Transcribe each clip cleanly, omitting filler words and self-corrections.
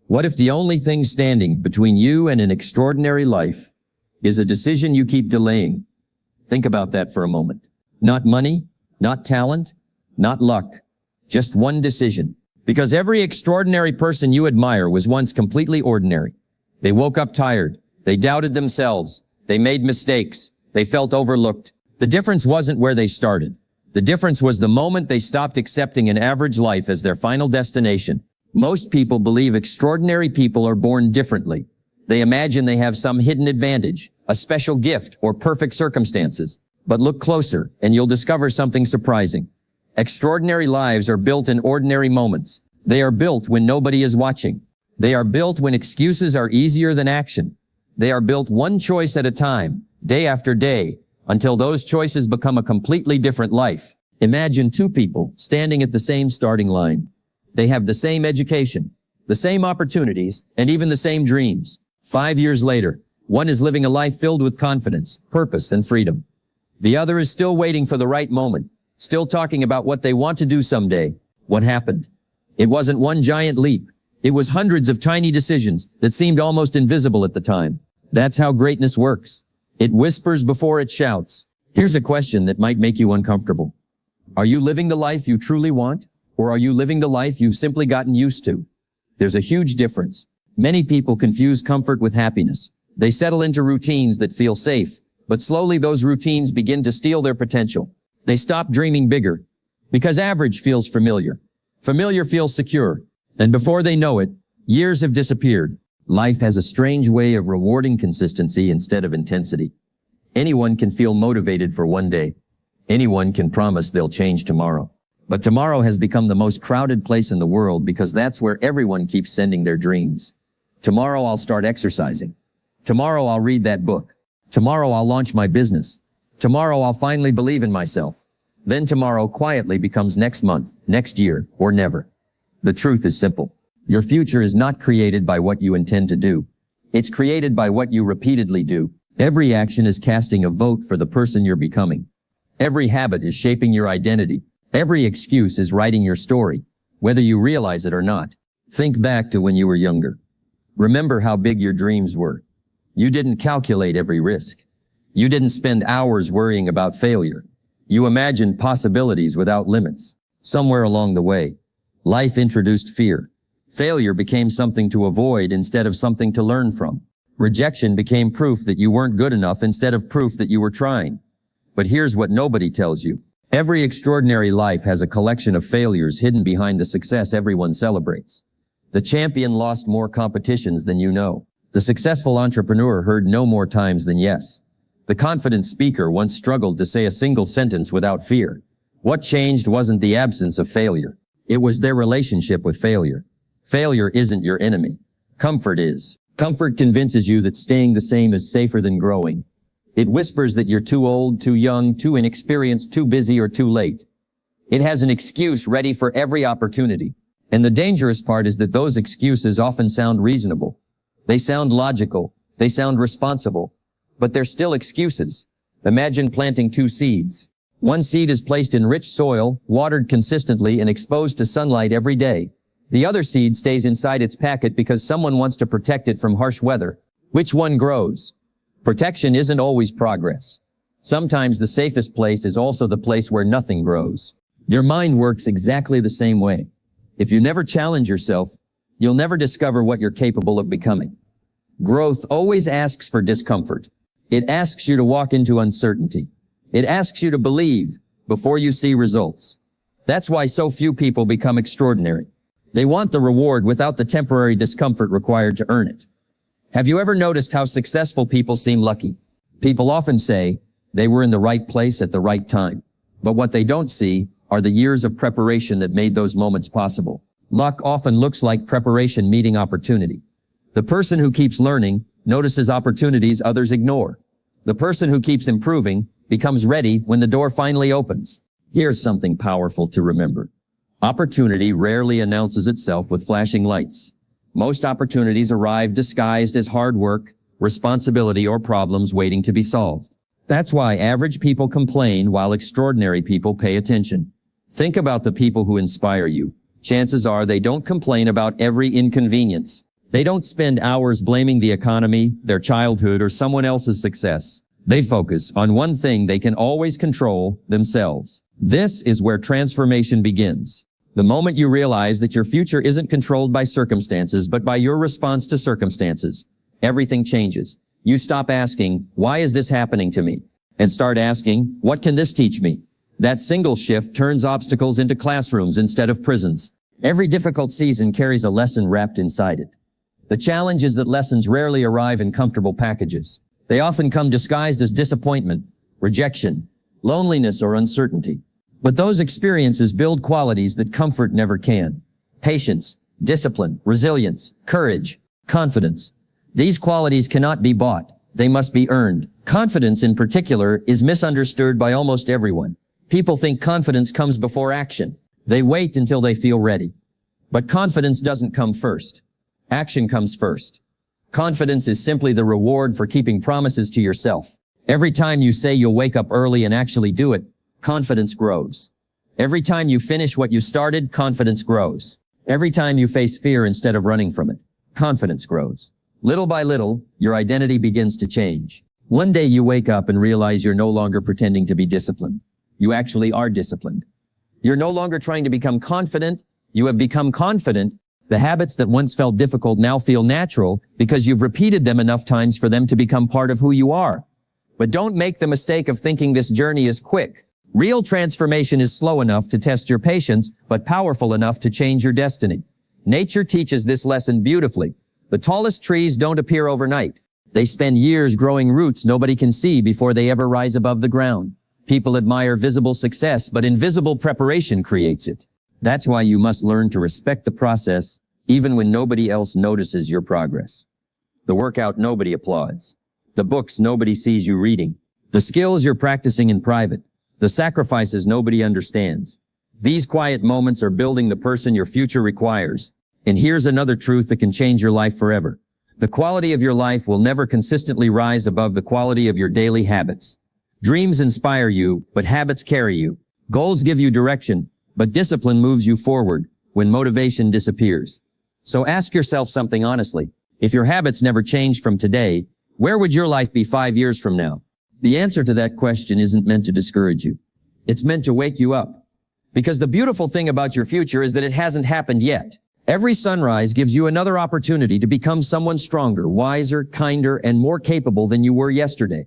What if the only thing standing between you and an extraordinary life is a decision you keep delaying? Think about that for a moment. Not money, not talent, not luck, just one decision. Because every extraordinary person you admire was once completely ordinary. They woke up tired. They doubted themselves. They made mistakes. They felt overlooked. The difference wasn't where they started. The difference was the moment they stopped accepting an average life as their final destination. Most people believe extraordinary people are born differently. They imagine they have some hidden advantage, a special gift, or perfect circumstances. But look closer, and you'll discover something surprising. Extraordinary lives are built in ordinary moments. They are built when nobody is watching. They are built when excuses are easier than action. They are built one choice at a time, day after day, until those choices become a completely different life. Imagine two people standing at the same starting line. They have the same education, the same opportunities, and even the same dreams. 5 years later, one is living a life filled with confidence, purpose, and freedom. The other is still waiting for the right moment, still talking about what they want to do someday. What happened? It wasn't one giant leap. It was hundreds of tiny decisions that seemed almost invisible at the time. That's how greatness works. It whispers before it shouts. Here's a question that might make you uncomfortable. Are you living the life you truly want? Or are you living the life you've simply gotten used to? There's a huge difference. Many people confuse comfort with happiness. They settle into routines that feel safe, but slowly those routines begin to steal their potential. They stop dreaming bigger, because average feels familiar. Familiar feels secure, and before they know it, years have disappeared. Life has a strange way of rewarding consistency instead of intensity. Anyone can feel motivated for one day. Anyone can promise they'll change tomorrow. But tomorrow has become the most crowded place in the world because that's where everyone keeps sending their dreams. Tomorrow I'll start exercising. Tomorrow I'll read that book. Tomorrow I'll launch my business. Tomorrow I'll finally believe in myself. Then tomorrow quietly becomes next month, next year, or never. The truth is simple. Your future is not created by what you intend to do. It's created by what you repeatedly do. Every action is casting a vote for the person you're becoming. Every habit is shaping your identity. Every excuse is writing your story, whether you realize it or not. Think back to when you were younger. Remember how big your dreams were. You didn't calculate every risk. You didn't spend hours worrying about failure. You imagined possibilities without limits. Somewhere along the way, life introduced fear. Failure became something to avoid instead of something to learn from. Rejection became proof that you weren't good enough instead of proof that you were trying. But here's what nobody tells you. Every extraordinary life has a collection of failures hidden behind the success everyone celebrates. The champion lost more competitions than you know. The successful entrepreneur heard no more times than yes. The confident speaker once struggled to say a single sentence without fear. What changed wasn't the absence of failure. It was their relationship with failure. Failure isn't your enemy. Comfort is. Comfort convinces you that staying the same is safer than growing. It whispers that you're too old, too young, too inexperienced, too busy, or too late. It has an excuse ready for every opportunity. And the dangerous part is that those excuses often sound reasonable. They sound logical. They sound responsible. But they're still excuses. Imagine planting two seeds. One seed is placed in rich soil, watered consistently, and exposed to sunlight every day. The other seed stays inside its packet because someone wants to protect it from harsh weather. Which one grows? Protection isn't always progress. Sometimes the safest place is also the place where nothing grows. Your mind works exactly the same way. If you never challenge yourself, you'll never discover what you're capable of becoming. Growth always asks for discomfort. It asks you to walk into uncertainty. It asks you to believe before you see results. That's why so few people become extraordinary. They want the reward without the temporary discomfort required to earn it. Have you ever noticed how successful people seem lucky? People often say they were in the right place at the right time. But what they don't see are the years of preparation that made those moments possible. Luck often looks like preparation meeting opportunity. The person who keeps learning notices opportunities others ignore. The person who keeps improving becomes ready when the door finally opens. Here's something powerful to remember. Opportunity rarely announces itself with flashing lights. Most opportunities arrive disguised as hard work, responsibility, or problems waiting to be solved. That's why average people complain while extraordinary people pay attention. Think about the people who inspire you. Chances are they don't complain about every inconvenience. They don't spend hours blaming the economy, their childhood, or someone else's success. They focus on one thing they can always control: themselves. This is where transformation begins. The moment you realize that your future isn't controlled by circumstances, but by your response to circumstances, everything changes. You stop asking, "Why is this happening to me?" and start asking, "What can this teach me?" That single shift turns obstacles into classrooms instead of prisons. Every difficult season carries a lesson wrapped inside it. The challenge is that lessons rarely arrive in comfortable packages. They often come disguised as disappointment, rejection, loneliness, or uncertainty. But those experiences build qualities that comfort never can. Patience, discipline, resilience, courage, confidence. These qualities cannot be bought. They must be earned. Confidence, in particular, is misunderstood by almost everyone. People think confidence comes before action. They wait until they feel ready. But confidence doesn't come first. Action comes first. Confidence is simply the reward for keeping promises to yourself. Every time you say you'll wake up early and actually do it, confidence grows. Every time you finish what you started, confidence grows. Every time you face fear instead of running from it, confidence grows. Little by little, your identity begins to change. One day you wake up and realize you're no longer pretending to be disciplined. You actually are disciplined. You're no longer trying to become confident. You have become confident. The habits that once felt difficult now feel natural because you've repeated them enough times for them to become part of who you are. But don't make the mistake of thinking this journey is quick. Real transformation is slow enough to test your patience, but powerful enough to change your destiny. Nature teaches this lesson beautifully. The tallest trees don't appear overnight. They spend years growing roots nobody can see before they ever rise above the ground. People admire visible success, but invisible preparation creates it. That's why you must learn to respect the process, even when nobody else notices your progress. The workout nobody applauds. The books nobody sees you reading. The skills you're practicing in private. The sacrifices nobody understands. These quiet moments are building the person your future requires. And here's another truth that can change your life forever. The quality of your life will never consistently rise above the quality of your daily habits. Dreams inspire you, but habits carry you. Goals give you direction, but discipline moves you forward when motivation disappears. So ask yourself something honestly. If your habits never changed from today, where would your life be 5 years from now? The answer to that question isn't meant to discourage you. It's meant to wake you up. Because the beautiful thing about your future is that it hasn't happened yet. Every sunrise gives you another opportunity to become someone stronger, wiser, kinder, and more capable than you were yesterday.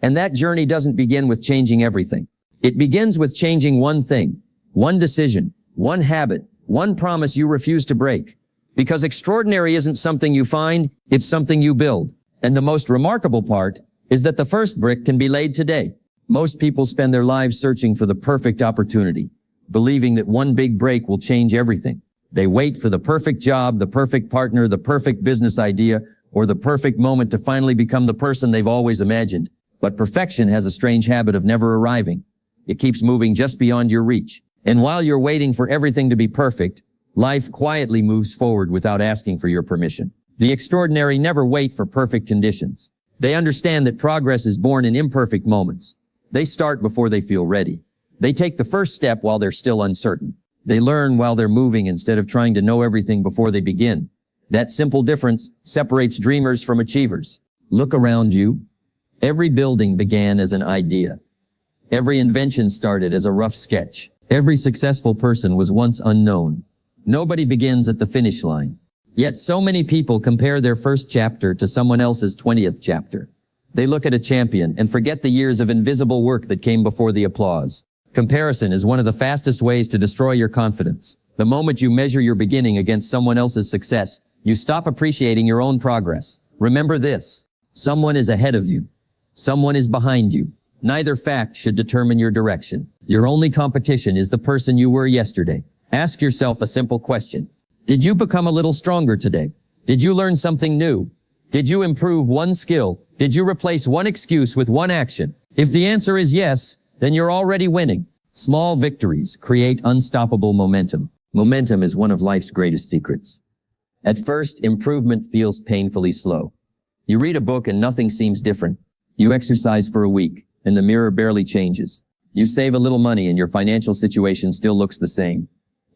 And that journey doesn't begin with changing everything. It begins with changing one thing, one decision, one habit, one promise you refuse to break. Because extraordinary isn't something you find, it's something you build. And the most remarkable part is that the first brick can be laid today. Most people spend their lives searching for the perfect opportunity, believing that one big break will change everything. They wait for the perfect job, the perfect partner, the perfect business idea, or the perfect moment to finally become the person they've always imagined. But perfection has a strange habit of never arriving. It keeps moving just beyond your reach. And while you're waiting for everything to be perfect, life quietly moves forward without asking for your permission. The extraordinary never wait for perfect conditions. They understand that progress is born in imperfect moments. They start before they feel ready. They take the first step while they're still uncertain. They learn while they're moving instead of trying to know everything before they begin. That simple difference separates dreamers from achievers. Look around you. Every building began as an idea. Every invention started as a rough sketch. Every successful person was once unknown. Nobody begins at the finish line. Yet so many people compare their first chapter to someone else's 20th chapter. They look at a champion and forget the years of invisible work that came before the applause. Comparison is one of the fastest ways to destroy your confidence. The moment you measure your beginning against someone else's success, you stop appreciating your own progress. Remember this: someone is ahead of you. Someone is behind you. Neither fact should determine your direction. Your only competition is the person you were yesterday. Ask yourself a simple question. Did you become a little stronger today? Did you learn something new? Did you improve one skill? Did you replace one excuse with one action? If the answer is yes, then you're already winning. Small victories create unstoppable momentum. Momentum is one of life's greatest secrets. At first, improvement feels painfully slow. You read a book and nothing seems different. You exercise for a week, and the mirror barely changes. You save a little money and your financial situation still looks the same.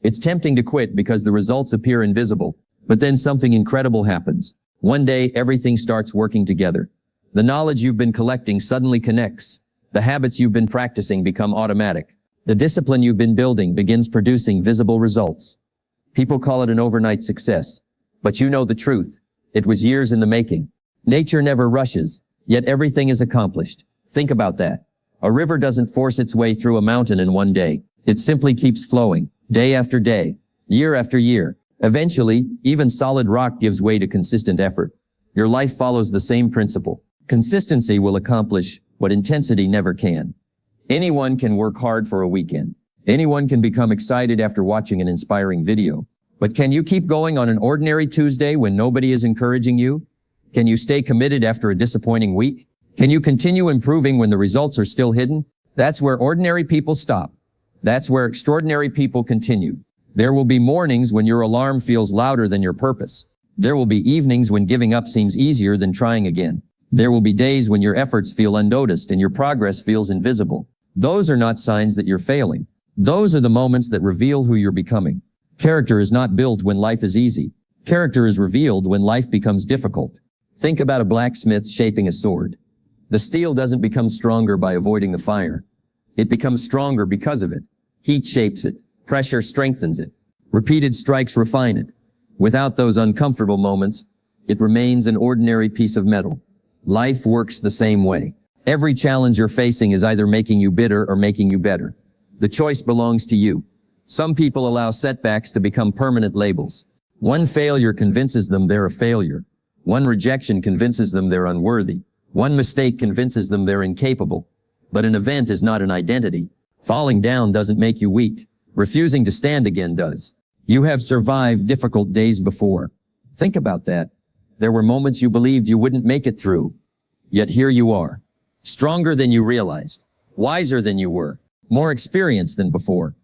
It's tempting to quit because the results appear invisible, But then something incredible happens. One day, everything starts working together. The knowledge you've been collecting suddenly connects. The habits you've been practicing become automatic. The discipline you've been building begins producing visible results. People call it an overnight success. But you know the truth. It was years in the making. Nature never rushes, yet everything is accomplished. Think about that. A river doesn't force its way through a mountain in one day. It simply keeps flowing, day after day, year after year. Eventually, even solid rock gives way to consistent effort. Your life follows the same principle. Consistency will accomplish what intensity never can. Anyone can work hard for a weekend. Anyone can become excited after watching an inspiring video. But can you keep going on an ordinary Tuesday when nobody is encouraging you? Can you stay committed after a disappointing week? Can you continue improving when the results are still hidden? That's where ordinary people stop. That's where extraordinary people continue. There will be mornings when your alarm feels louder than your purpose. There will be evenings when giving up seems easier than trying again. There will be days when your efforts feel unnoticed and your progress feels invisible. Those are not signs that you're failing. Those are the moments that reveal who you're becoming. Character is not built when life is easy. Character is revealed when life becomes difficult. Think about a blacksmith shaping a sword. The steel doesn't become stronger by avoiding the fire. It becomes stronger because of it. Heat shapes it. Pressure strengthens it. Repeated strikes refine it. Without those uncomfortable moments, it remains an ordinary piece of metal. Life works the same way. Every challenge you're facing is either making you bitter or making you better. The choice belongs to you. Some people allow setbacks to become permanent labels. One failure convinces them they're a failure. One rejection convinces them they're unworthy. One mistake convinces them they're incapable. But an event is not an identity. Falling down doesn't make you weak. Refusing to stand again does. You have survived difficult days before. Think about that. There were moments you believed you wouldn't make it through. Yet here you are. Stronger than you realized. Wiser than you were. More experienced than before.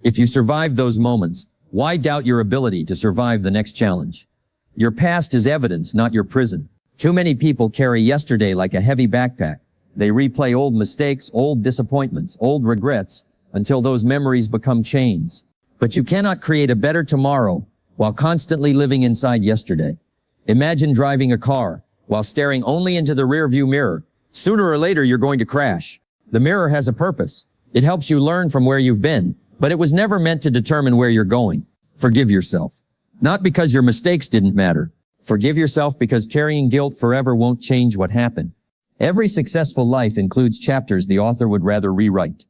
If you survived those moments, why doubt your ability to survive the next challenge? Your past is evidence, not your prison. Too many people carry yesterday like a heavy backpack. They replay old mistakes, old disappointments, old regrets, until those memories become chains. But you cannot create a better tomorrow while constantly living inside yesterday. Imagine driving a car while staring only into the rearview mirror. Sooner or later, you're going to crash. The mirror has a purpose. It helps you learn from where you've been, but it was never meant to determine where you're going. Forgive yourself. Not because your mistakes didn't matter. Forgive yourself because carrying guilt forever won't change what happened. Every successful life includes chapters the author would rather rewrite.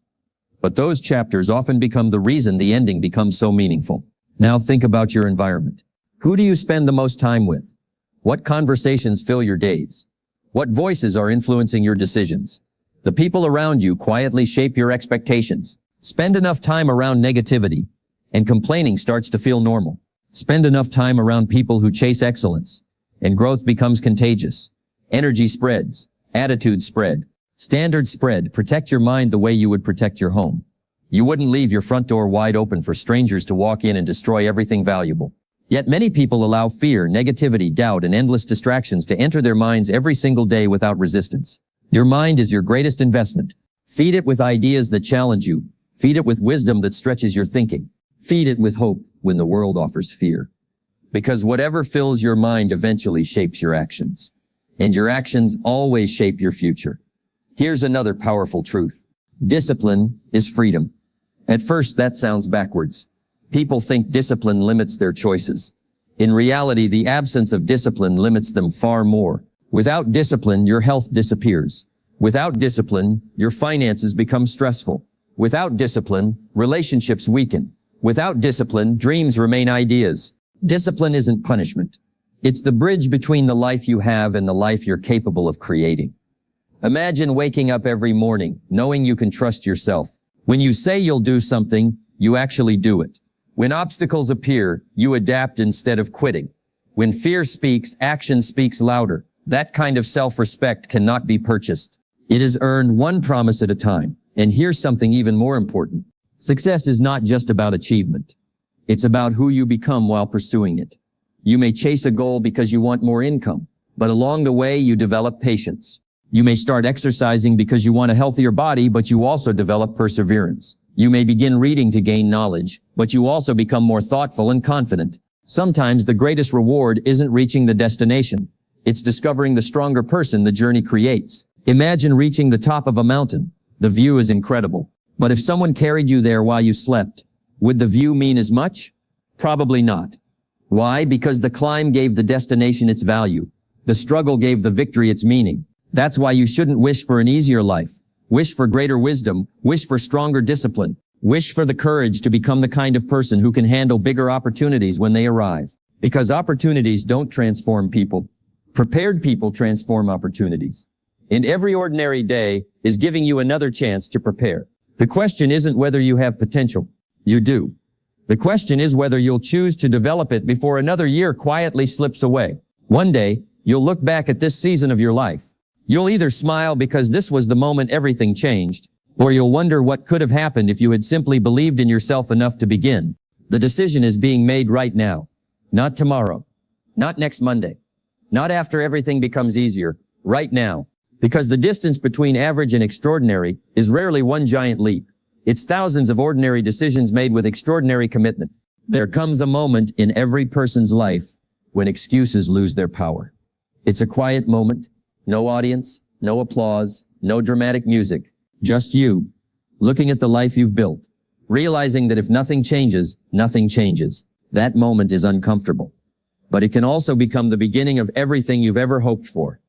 But those chapters often become the reason the ending becomes so meaningful. Now think about your environment. Who do you spend the most time with? What conversations fill your days? What voices are influencing your decisions? The people around you quietly shape your expectations. Spend enough time around negativity, and complaining starts to feel normal. Spend enough time around people who chase excellence, and growth becomes contagious. Energy spreads. Attitudes spread. Standards spread. Protect your mind the way you would protect your home. You wouldn't leave your front door wide open for strangers to walk in and destroy everything valuable. Yet many people allow fear, negativity, doubt, and endless distractions to enter their minds every single day without resistance. Your mind is your greatest investment. Feed it with ideas that challenge you. Feed it with wisdom that stretches your thinking. Feed it with hope when the world offers fear. Because whatever fills your mind eventually shapes your actions. And your actions always shape your future. Here's another powerful truth. Discipline is freedom. At first, that sounds backwards. People think discipline limits their choices. In reality, the absence of discipline limits them far more. Without discipline, your health disappears. Without discipline, your finances become stressful. Without discipline, relationships weaken. Without discipline, dreams remain ideas. Discipline isn't punishment. It's the bridge between the life you have and the life you're capable of creating. Imagine waking up every morning, knowing you can trust yourself. When you say you'll do something, you actually do it. When obstacles appear, you adapt instead of quitting. When fear speaks, action speaks louder. That kind of self-respect cannot be purchased. It is earned one promise at a time. And here's something even more important. Success is not just about achievement. It's about who you become while pursuing it. You may chase a goal because you want more income, but along the way you develop patience. You may start exercising because you want a healthier body, but you also develop perseverance. You may begin reading to gain knowledge, but you also become more thoughtful and confident. Sometimes the greatest reward isn't reaching the destination. It's discovering the stronger person the journey creates. Imagine reaching the top of a mountain. The view is incredible. But if someone carried you there while you slept, would the view mean as much? Probably not. Why? Because the climb gave the destination its value. The struggle gave the victory its meaning. That's why you shouldn't wish for an easier life. Wish for greater wisdom. Wish for stronger discipline. Wish for the courage to become the kind of person who can handle bigger opportunities when they arrive. Because opportunities don't transform people. Prepared people transform opportunities. And every ordinary day is giving you another chance to prepare. The question isn't whether you have potential. You do. The question is whether you'll choose to develop it before another year quietly slips away. One day, you'll look back at this season of your life. You'll either smile because this was the moment everything changed, or you'll wonder what could have happened if you had simply believed in yourself enough to begin. The decision is being made right now. Not tomorrow. Not next Monday. Not after everything becomes easier. Right now. Because the distance between average and extraordinary is rarely one giant leap. It's thousands of ordinary decisions made with extraordinary commitment. There comes a moment in every person's life when excuses lose their power. It's a quiet moment. No audience, no applause, no dramatic music. Just you, looking at the life you've built, realizing that if nothing changes, nothing changes. That moment is uncomfortable. But it can also become the beginning of everything you've ever hoped for.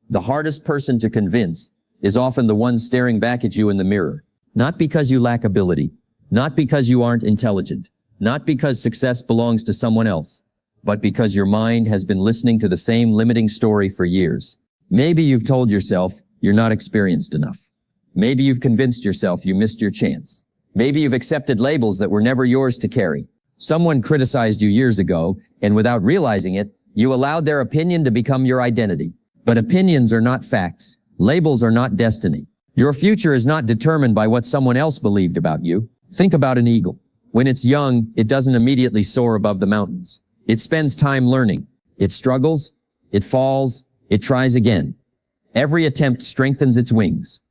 The hardest person to convince is often the one staring back at you in the mirror. Not because you lack ability, not because you aren't intelligent, not because success belongs to someone else, but because your mind has been listening to the same limiting story for years. Maybe you've told yourself you're not experienced enough. Maybe you've convinced yourself you missed your chance. Maybe you've accepted labels that were never yours to carry. Someone criticized you years ago, and without realizing it, you allowed their opinion to become your identity. But opinions are not facts. Labels are not destiny. Your future is not determined by what someone else believed about you. Think about an eagle. When it's young, it doesn't immediately soar above the mountains. It spends time learning. It struggles. It falls. It tries again. Every attempt strengthens its wings.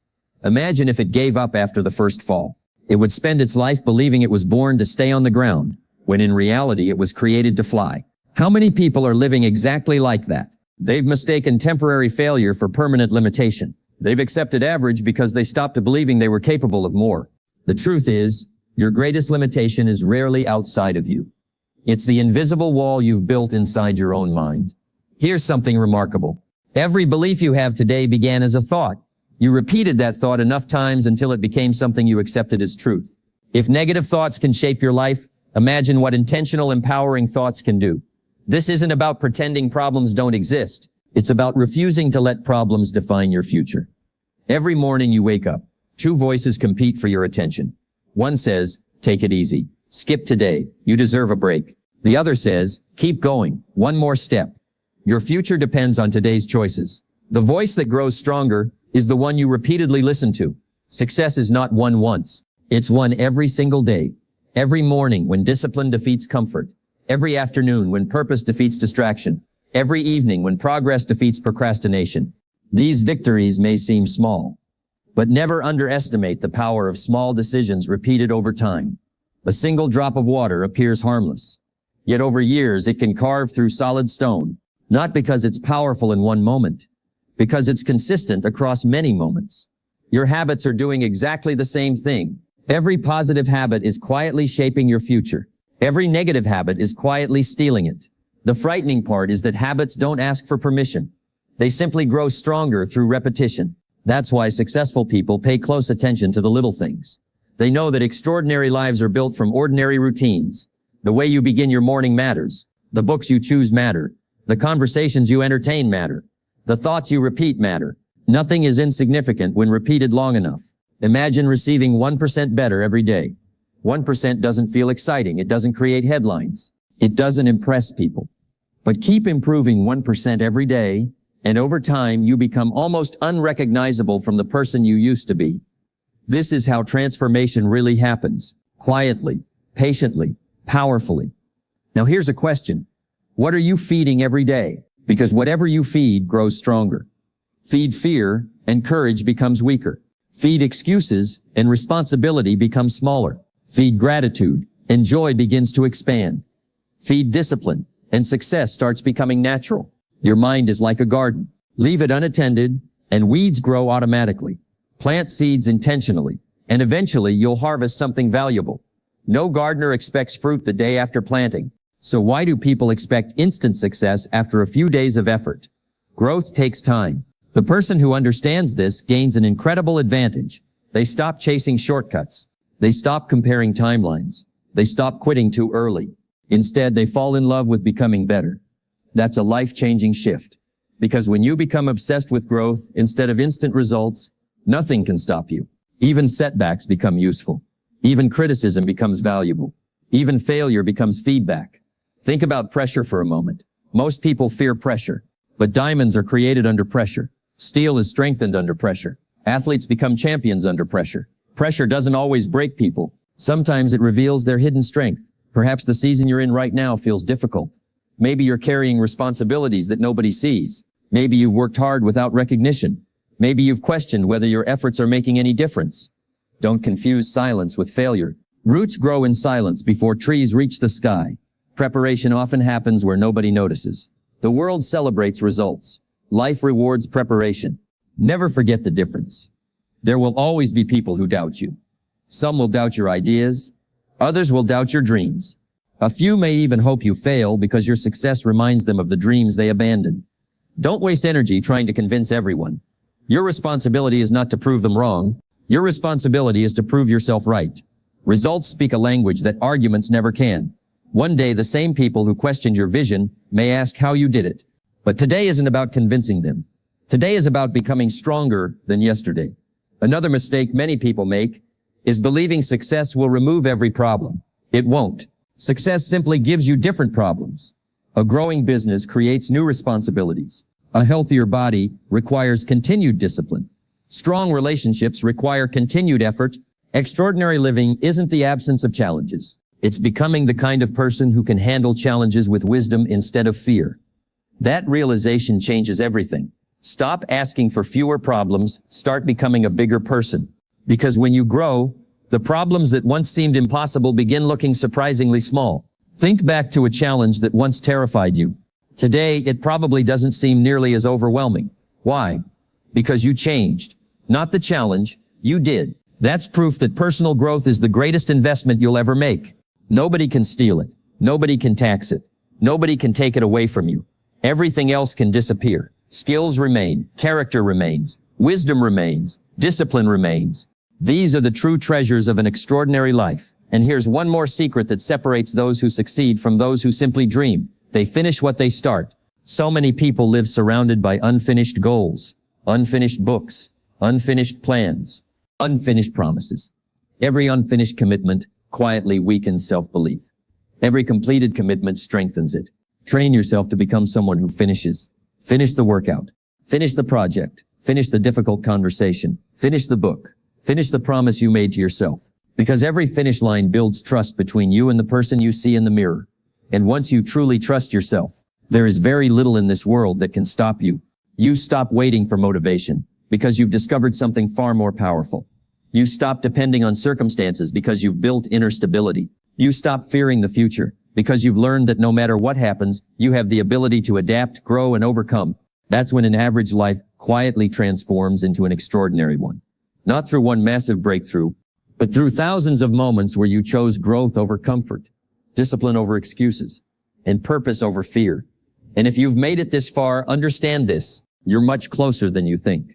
Imagine if it gave up after the first fall. It would spend its life believing it was born to stay on the ground, when in reality it was created to fly. How many people are living exactly like that? They've mistaken temporary failure for permanent limitation. They've accepted average because they stopped believing they were capable of more. The truth is, your greatest limitation is rarely outside of you. It's the invisible wall you've built inside your own mind. Here's something remarkable. Every belief you have today began as a thought. You repeated that thought enough times until it became something you accepted as truth. If negative thoughts can shape your life, imagine what intentional, empowering thoughts can do. This isn't about pretending problems don't exist. It's about refusing to let problems define your future. Every morning you wake up, two voices compete for your attention. One says, take it easy. Skip today. You deserve a break. The other says, keep going. One more step. Your future depends on today's choices. The voice that grows stronger is the one you repeatedly listen to. Success is not won once. It's won every single day. Every morning when discipline defeats comfort. Every afternoon when purpose defeats distraction. Every evening when progress defeats procrastination. These victories may seem small, but never underestimate the power of small decisions repeated over time. A single drop of water appears harmless, yet over years it can carve through solid stone, not because it's powerful in one moment, because it's consistent across many moments. Your habits are doing exactly the same thing. Every positive habit is quietly shaping your future. Every negative habit is quietly stealing it. The frightening part is that habits don't ask for permission. They simply grow stronger through repetition. That's why successful people pay close attention to the little things. They know that extraordinary lives are built from ordinary routines. The way you begin your morning matters. The books you choose matter. The conversations you entertain matter. The thoughts you repeat matter. Nothing is insignificant when repeated long enough. Imagine receiving 1% better every day. 1% doesn't feel exciting. It doesn't create headlines. It doesn't impress people. But keep improving 1% every day, and over time you become almost unrecognizable from the person you used to be. This is how transformation really happens. Quietly, patiently, powerfully. Now here's a question. What are you feeding every day? Because whatever you feed grows stronger. Feed fear, and courage becomes weaker. Feed excuses, and responsibility becomes smaller. Feed gratitude, and joy begins to expand. Feed discipline, and success starts becoming natural. Your mind is like a garden. Leave it unattended, and weeds grow automatically. Plant seeds intentionally, and eventually you'll harvest something valuable. No gardener expects fruit the day after planting. So why do people expect instant success after a few days of effort? Growth takes time. The person who understands this gains an incredible advantage. They stop chasing shortcuts. They stop comparing timelines. They stop quitting too early. Instead, they fall in love with becoming better. That's a life-changing shift. Because when you become obsessed with growth instead of instant results, nothing can stop you. Even setbacks become useful. Even criticism becomes valuable. Even failure becomes feedback. Think about pressure for a moment. Most people fear pressure, but diamonds are created under pressure. Steel is strengthened under pressure. Athletes become champions under pressure. Pressure doesn't always break people. Sometimes it reveals their hidden strength. Perhaps the season you're in right now feels difficult. Maybe you're carrying responsibilities that nobody sees. Maybe you've worked hard without recognition. Maybe you've questioned whether your efforts are making any difference. Don't confuse silence with failure. Roots grow in silence before trees reach the sky. Preparation often happens where nobody notices. The world celebrates results. Life rewards preparation. Never forget the difference. There will always be people who doubt you. Some will doubt your ideas. Others will doubt your dreams. A few may even hope you fail because your success reminds them of the dreams they abandoned. Don't waste energy trying to convince everyone. Your responsibility is not to prove them wrong. Your responsibility is to prove yourself right. Results speak a language that arguments never can. One day, the same people who questioned your vision may ask how you did it. But today isn't about convincing them. Today is about becoming stronger than yesterday. Another mistake many people make is believing success will remove every problem. It won't. Success simply gives you different problems. A growing business creates new responsibilities. A healthier body requires continued discipline. Strong relationships require continued effort. Extraordinary living isn't the absence of challenges. It's becoming the kind of person who can handle challenges with wisdom instead of fear. That realization changes everything. Stop asking for fewer problems. Start becoming a bigger person. Because when you grow, the problems that once seemed impossible begin looking surprisingly small. Think back to a challenge that once terrified you. Today, it probably doesn't seem nearly as overwhelming. Why? Because you changed. Not the challenge, you did. That's proof that personal growth is the greatest investment you'll ever make. Nobody can steal it. Nobody can tax it. Nobody can take it away from you. Everything else can disappear. Skills remain. Character remains. Wisdom remains. Discipline remains. These are the true treasures of an extraordinary life. And here's one more secret that separates those who succeed from those who simply dream. They finish what they start. So many people live surrounded by unfinished goals, unfinished books, unfinished plans, unfinished promises. Every unfinished commitment quietly weakens self-belief. Every completed commitment strengthens it. Train yourself to become someone who finishes. Finish the workout. Finish the project. Finish the difficult conversation. Finish the book. Finish the promise you made to yourself. Because every finish line builds trust between you and the person you see in the mirror. And once you truly trust yourself, there is very little in this world that can stop you. You stop waiting for motivation because you've discovered something far more powerful. You stop depending on circumstances because you've built inner stability. You stop fearing the future because you've learned that no matter what happens, you have the ability to adapt, grow, and overcome. That's when an average life quietly transforms into an extraordinary one. Not through one massive breakthrough, but through thousands of moments where you chose growth over comfort, discipline over excuses, and purpose over fear. And if you've made it this far, understand this. You're much closer than you think.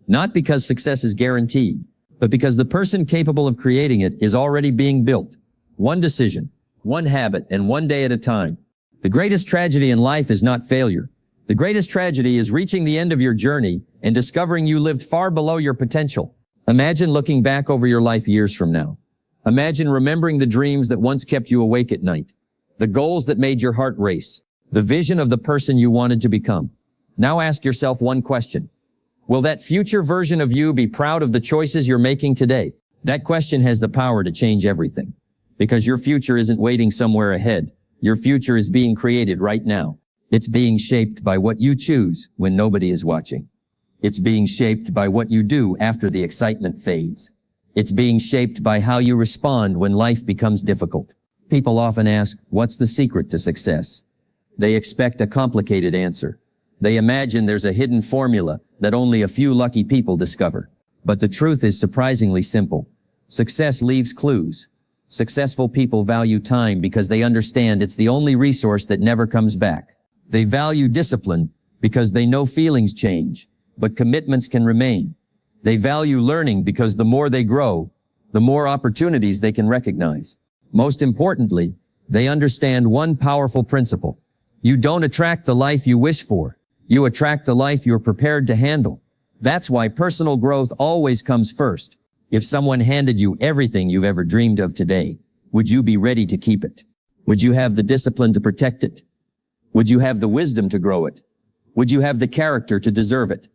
Not because success is guaranteed, but because the person capable of creating it is already being built. One decision, one habit, and one day at a time. The greatest tragedy in life is not failure. The greatest tragedy is reaching the end of your journey and discovering you lived far below your potential. Imagine looking back over your life years from now. Imagine remembering the dreams that once kept you awake at night, the goals that made your heart race, the vision of the person you wanted to become. Now ask yourself one question. Will that future version of you be proud of the choices you're making today? That question has the power to change everything. Because your future isn't waiting somewhere ahead. Your future is being created right now. It's being shaped by what you choose when nobody is watching. It's being shaped by what you do after the excitement fades. It's being shaped by how you respond when life becomes difficult. People often ask, what's the secret to success? They expect a complicated answer. They imagine there's a hidden formula that only a few lucky people discover. But the truth is surprisingly simple. Success leaves clues. Successful people value time because they understand it's the only resource that never comes back. They value discipline because they know feelings change, but commitments can remain. They value learning because the more they grow, the more opportunities they can recognize. Most importantly, they understand one powerful principle. You don't attract the life you wish for. You attract the life you're prepared to handle. That's why personal growth always comes first. If someone handed you everything you've ever dreamed of today, would you be ready to keep it? Would you have the discipline to protect it? Would you have the wisdom to grow it? Would you have the character to deserve it?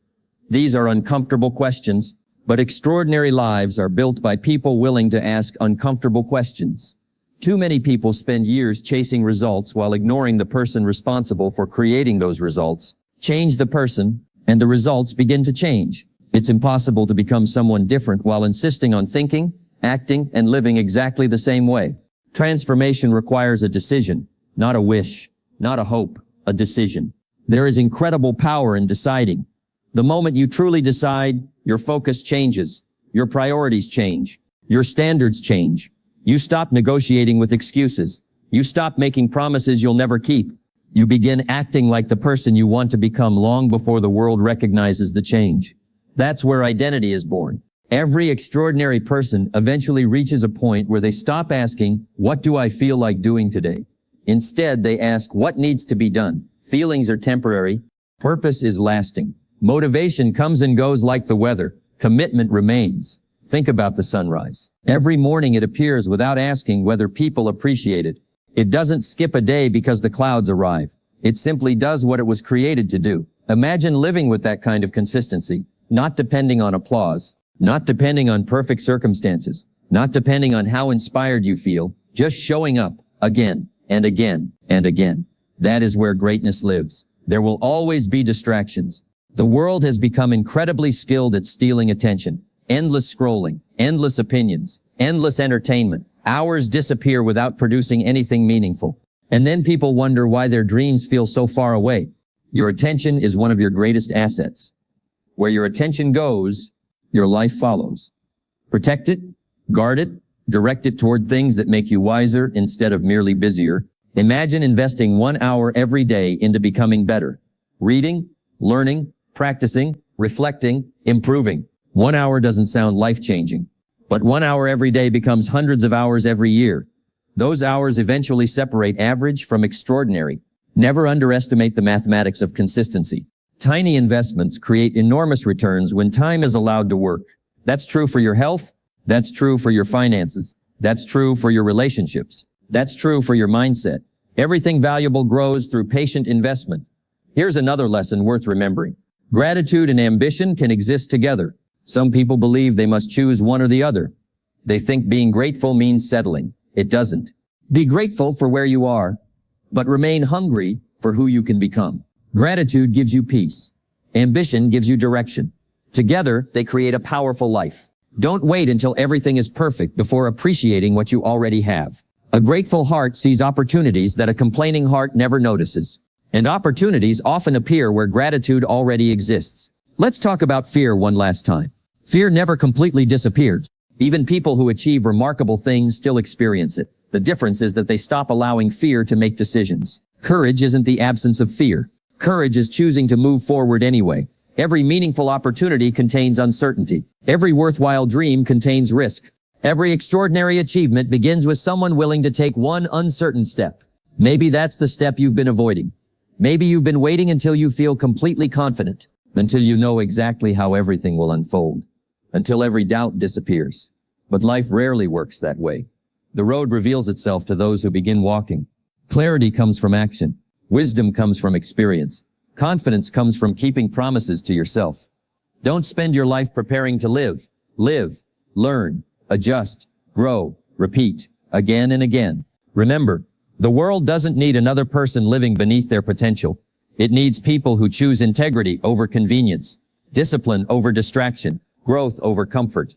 These are uncomfortable questions, but extraordinary lives are built by people willing to ask uncomfortable questions. Too many people spend years chasing results while ignoring the person responsible for creating those results. Change the person, and the results begin to change. It's impossible to become someone different while insisting on thinking, acting, and living exactly the same way. Transformation requires a decision, not a wish, not a hope, a decision. There is incredible power in deciding. The moment you truly decide, your focus changes, your priorities change, your standards change. You stop negotiating with excuses. You stop making promises you'll never keep. You begin acting like the person you want to become long before the world recognizes the change. That's where identity is born. Every extraordinary person eventually reaches a point where they stop asking, what do I feel like doing today? Instead, they ask, what needs to be done? Feelings are temporary. Purpose is lasting. Motivation comes and goes like the weather. Commitment remains. Think about the sunrise. Every morning it appears without asking whether people appreciate it. It doesn't skip a day because the clouds arrive. It simply does what it was created to do. Imagine living with that kind of consistency, not depending on applause, not depending on perfect circumstances, not depending on how inspired you feel, just showing up again and again and again. That is where greatness lives. There will always be distractions. The world has become incredibly skilled at stealing attention. Endless scrolling, endless opinions, endless entertainment. Hours disappear without producing anything meaningful. And then people wonder why their dreams feel so far away. Your attention is one of your greatest assets. Where your attention goes, your life follows. Protect it, guard it, direct it toward things that make you wiser instead of merely busier. Imagine investing 1 hour every day into becoming better. Reading, learning, practicing, reflecting, improving. 1 hour doesn't sound life-changing, but 1 hour every day becomes hundreds of hours every year. Those hours eventually separate average from extraordinary. Never underestimate the mathematics of consistency. Tiny investments create enormous returns when time is allowed to work. That's true for your health. That's true for your finances. That's true for your relationships. That's true for your mindset. Everything valuable grows through patient investment. Here's another lesson worth remembering. Gratitude and ambition can exist together. Some people believe they must choose one or the other. They think being grateful means settling. It doesn't. Be grateful for where you are, but remain hungry for who you can become. Gratitude gives you peace. Ambition gives you direction. Together, they create a powerful life. Don't wait until everything is perfect before appreciating what you already have. A grateful heart sees opportunities that a complaining heart never notices. And opportunities often appear where gratitude already exists. Let's talk about fear one last time. Fear never completely disappears. Even people who achieve remarkable things still experience it. The difference is that they stop allowing fear to make decisions. Courage isn't the absence of fear. Courage is choosing to move forward anyway. Every meaningful opportunity contains uncertainty. Every worthwhile dream contains risk. Every extraordinary achievement begins with someone willing to take one uncertain step. Maybe that's the step you've been avoiding. Maybe you've been waiting until you feel completely confident, until you know exactly how everything will unfold, until every doubt disappears. But life rarely works that way. The road reveals itself to those who begin walking. Clarity comes from action. Wisdom comes from experience. Confidence comes from keeping promises to yourself. Don't spend your life preparing to live. Live, learn, adjust, grow, repeat, again and again. Remember, the world doesn't need another person living beneath their potential. It needs people who choose integrity over convenience, discipline over distraction, growth over comfort.